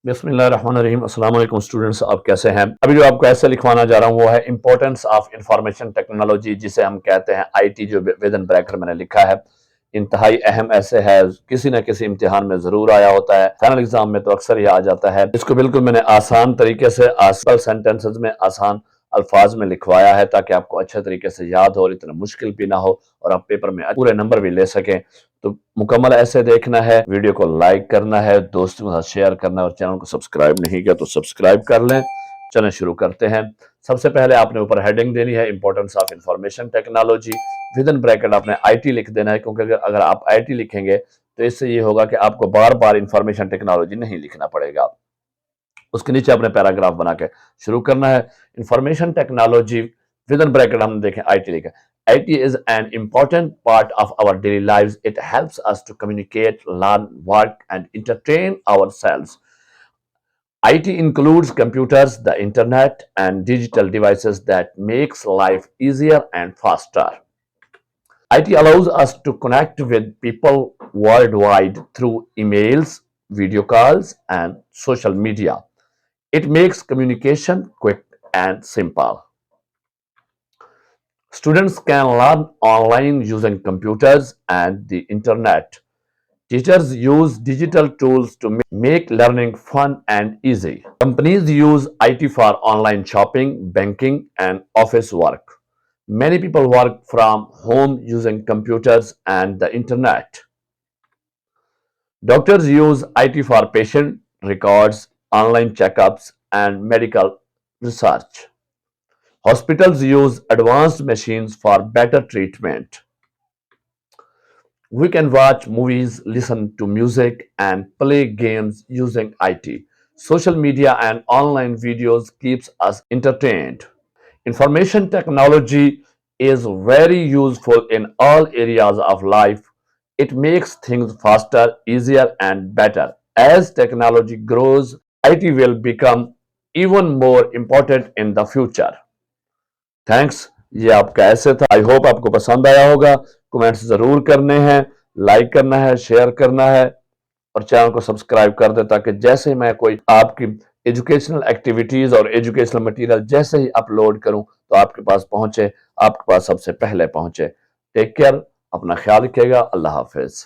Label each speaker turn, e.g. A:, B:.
A: बिस्मिल्लाहिर्रहमानिर्रहीम। अस्सलाम वालेकुम स्टूडेंट्स, आप कैसे हैं? अभी जो आपको ऐसे लिखवाना जा रहा हूँ वो है इंपॉर्टेंस ऑफ इंफॉर्मेशन टेक्नोलॉजी, जिसे हम कहते हैं आईटी, जो विद इन ब्रैकेट मैंने लिखा है। इंतहाई अहम ऐसे है, किसी ना किसी इम्तिहान में जरूर आया होता है, फाइनल एग्जाम में तो अक्सर ही आ जाता है। इसको बिल्कुल मैंने आसान तरीके से आसान सेंटेंसेस में, आसान अल्फाज में लिखवाया है ताकि आपको अच्छे तरीके से याद हो और इतना मुश्किल भी ना हो और आप पेपर में पूरे नंबर भी ले सकें। तो मुकम्मल ऐसे देखना है, वीडियो को लाइक करना है, दोस्तों के साथ शेयर करना है और चैनल को सब्सक्राइब नहीं किया तो सब्सक्राइब कर लें। चलें शुरू करते हैं। सबसे पहले आपने ऊपर हेडिंग देनी है importance of information technology, with in bracket आपने आईटी लिख देना है, क्योंकि अगर आप आईटी लिखेंगे तो इससे ये होगा कि आपको बार बार इंफॉर्मेशन टेक्नोलॉजी नहीं लिखना पड़ेगा। उसके नीचे अपने पैराग्राफ बना के शुरू करना है। Information technology with in bracket हमने देखें आईटी लिखा। IT is an important part of our daily lives. It helps us to communicate, learn, work, and entertain ourselves. IT includes computers, the internet, and digital devices that makes life easier and faster. IT allows us to connect with people worldwide through emails, video calls, and social media. It makes communication quick and simple. Students can learn online using computers and the internet. Teachers use digital tools to make learning fun and easy. Companies use IT for online shopping, banking, and office work. Many people work from home using computers and the internet. Doctors use IT for patient records, online checkups, and medical research. Hospitals use advanced machines for better treatment. We can watch movies, listen to music, and play games using IT. Social media and online videos keeps us entertained. Information technology is very useful in all areas of life. It makes things faster, easier, and better. As technology grows, IT will become even more important in the future. Thanks. ये आपका ऐसे था। I hope आपको पसंद आया होगा। Comments जरूर करने हैं, लाइक करना है, शेयर करना है और चैनल को सब्सक्राइब कर दे, ताकि जैसे ही मैं कोई आपकी एजुकेशनल एक्टिविटीज और एजुकेशनल मटेरियल जैसे ही अपलोड करूं तो आपके पास पहुंचे, आपके पास सबसे पहले पहुंचे। टेक केयर, अपना ख्याल रखिएगा। अल्लाह हाफिज।